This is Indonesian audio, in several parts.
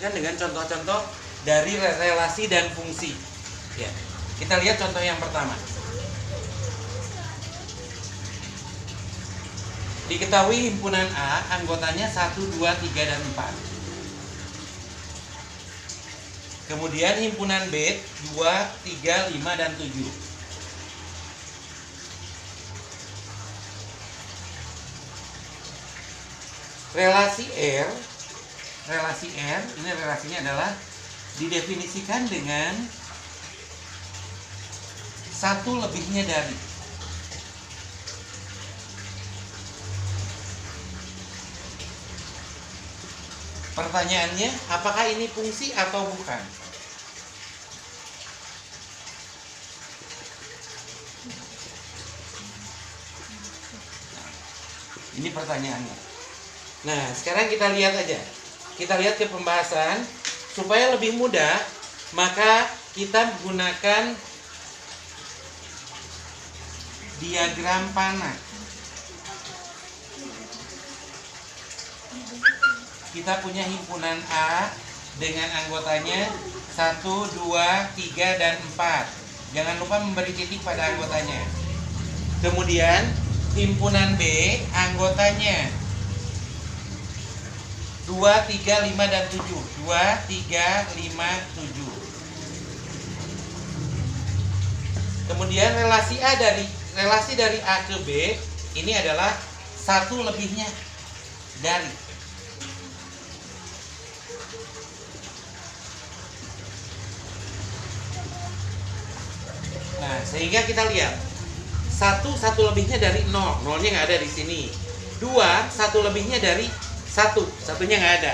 lanjutkan dengan contoh-contoh dari relasi dan fungsi. Ya, kita lihat contoh yang pertama. Diketahui himpunan A anggotanya 1, 2, 3, dan 4. Kemudian himpunan B 2, 3, 5, dan 7. Relasi R ini relasinya adalah didefinisikan dengan satu lebihnya dari. Pertanyaannya, apakah ini fungsi atau bukan? Ini pertanyaannya. Nah, sekarang kita lihat aja. Kita lihat ke pembahasan. Supaya lebih mudah, maka kita menggunakan diagram panah. Kita punya himpunan A dengan anggotanya 1, 2, 3, dan 4. Jangan lupa memberi titik pada anggotanya. Kemudian himpunan B anggotanya 2, 3, 5, dan 7. 2, 3, 5, 7. Kemudian relasi dari A ke B ini adalah satu lebihnya dari. Nah, sehingga kita lihat satu lebihnya dari 0, nolnya nggak ada di sini. 2, satu lebihnya dari 1, satunya nggak ada.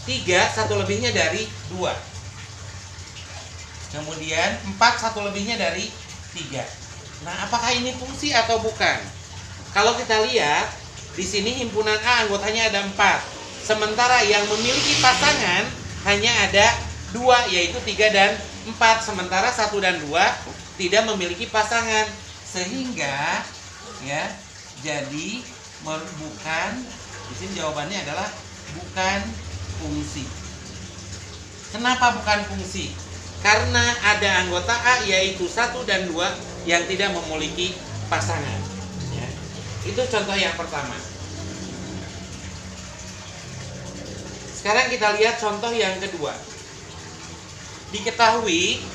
3, satu lebihnya dari 2. Kemudian 4, satu lebihnya dari 3. Nah, apakah ini fungsi atau bukan? Kalau kita lihat di sini himpunan A anggotanya ada 4, sementara yang memiliki pasangan hanya ada 2, yaitu 3 dan 4, sementara 1 dan 2 tidak memiliki pasangan, sehingga ya jadi bukan. Di sini jawabannya adalah bukan fungsi. Kenapa bukan fungsi? Karena ada anggota A yaitu 1 dan 2 yang tidak memiliki pasangan. Ya. Itu contoh yang pertama. Sekarang kita lihat contoh yang kedua. Diketahui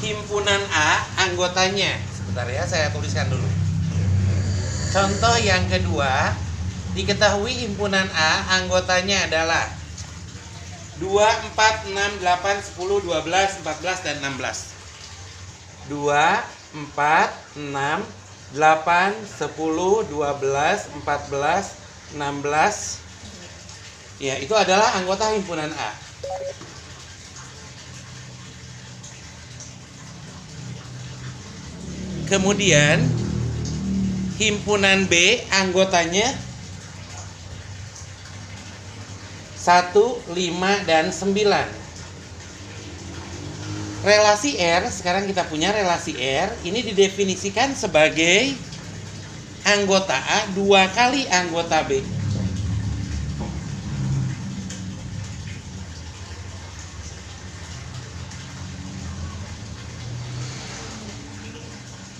himpunan A anggotanya, sebentar ya, saya tuliskan dulu. Contoh yang kedua, diketahui himpunan A anggotanya adalah 2, 4, 6, 8, 10, 12, 14, dan 16. 2, 4, 6, 8, 10, 12, 14, 16. Ya, itu adalah anggota himpunan A. Kemudian himpunan B anggotanya 1, 5, dan 9. Relasi R, sekarang kita punya relasi R, ini didefinisikan sebagai anggota A 2 kali anggota B.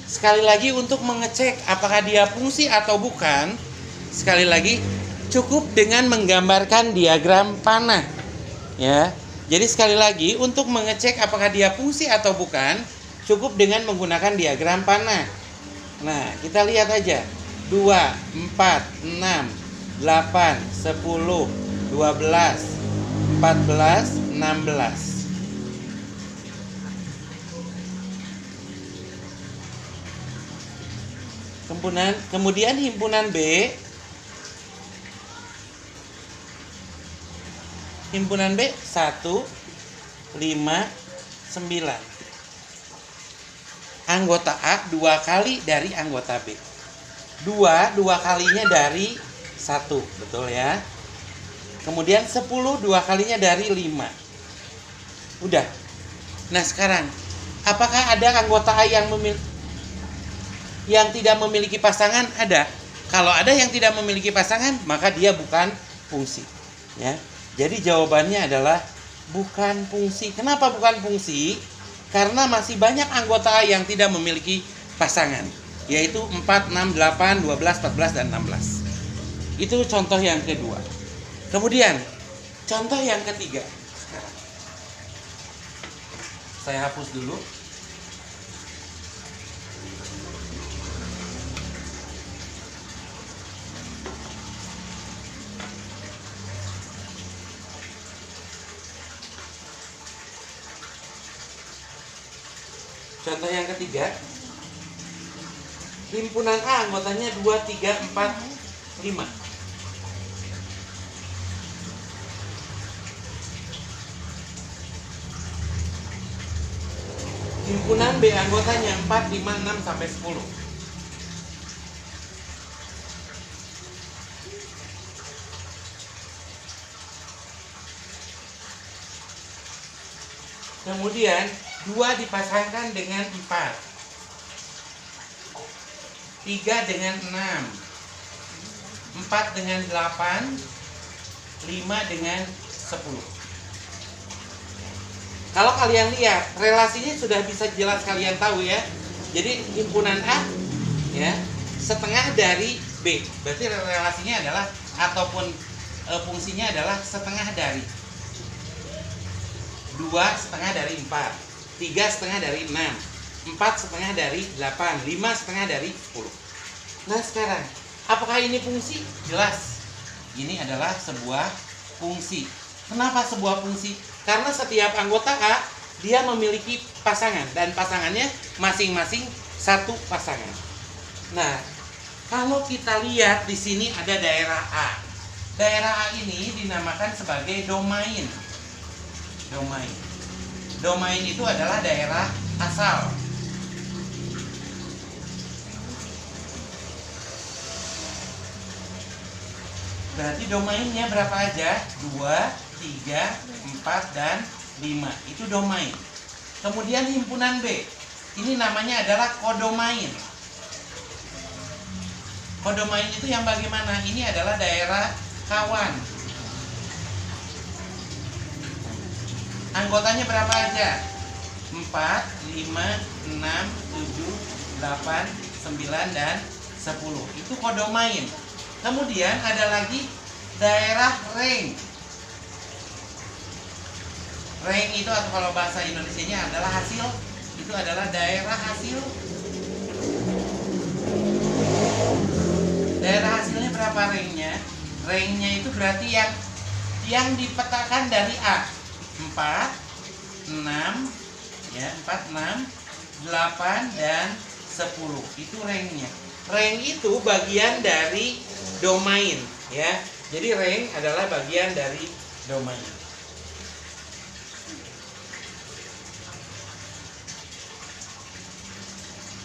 Sekali lagi, untuk mengecek apakah dia fungsi atau bukan, sekali lagi cukup dengan menggambarkan diagram panah. Ya. Jadi sekali lagi, untuk mengecek apakah dia fungsi atau bukan, cukup dengan menggunakan diagram panah. Nah, kita lihat aja. 2, 4, 6, 8, 10, 12, 14, 16. Kemudian himpunan B 1, 5, 9. Anggota A 2 kali dari anggota B. 2 kalinya dari 1, betul ya. Kemudian 10 2 kalinya dari 5. Udah. Nah, sekarang apakah ada anggota A yang tidak memiliki pasangan? Ada. Kalau ada yang tidak memiliki pasangan, maka dia bukan fungsi. Ya. Jadi jawabannya adalah bukan fungsi. Kenapa bukan fungsi? Karena masih banyak anggota A yang tidak memiliki pasangan, yaitu 4, 6, 8, 12, 14, dan 16. Itu contoh yang kedua. Kemudian, contoh yang ketiga. Sekarang saya hapus dulu. Contoh yang ketiga, himpunan A anggotanya 2, 3, 4, 5. Himpunan B anggotanya 4, 5, 6, sampai 10. Kemudian 2 dipasangkan dengan 4, 3 dengan 6, 4 dengan 8, 5 dengan 10. Kalau kalian lihat, relasinya sudah bisa jelas kalian tahu ya. Jadi himpunan A ya, setengah dari B. Berarti relasinya adalah ataupun fungsinya adalah setengah dari 2 setengah dari 4, 3 setengah dari 6, 4 setengah dari 8, 5 setengah dari 10. Nah sekarang, apakah ini fungsi? Jelas, ini adalah sebuah fungsi. Kenapa sebuah fungsi? Karena setiap anggota A, dia memiliki pasangan, dan pasangannya masing-masing satu pasangan. Nah, kalau kita lihat di sini ada daerah A. Daerah A ini dinamakan sebagai domain. Domain itu adalah daerah asal. Berarti domainnya berapa aja? 2, 3, 4, dan 5. Itu domain. Kemudian himpunan B. Ini namanya adalah kodomain. Kodomain itu yang bagaimana? Ini adalah daerah kawan. Anggotanya berapa aja? 4, 5, 6, 7, 8, 9, dan 10. Itu kodomain. Kemudian ada lagi daerah ring. Ring itu atau kalau bahasa Indonesianya adalah hasil. Itu adalah daerah hasil. Daerah hasilnya berapa ringnya? Ringnya itu berarti yang dipetakan dari A. 4, 6, ya 4, 6, 8, dan 10. Itu ringnya. Ring itu bagian dari domain, ya. Jadi ring adalah bagian dari domain.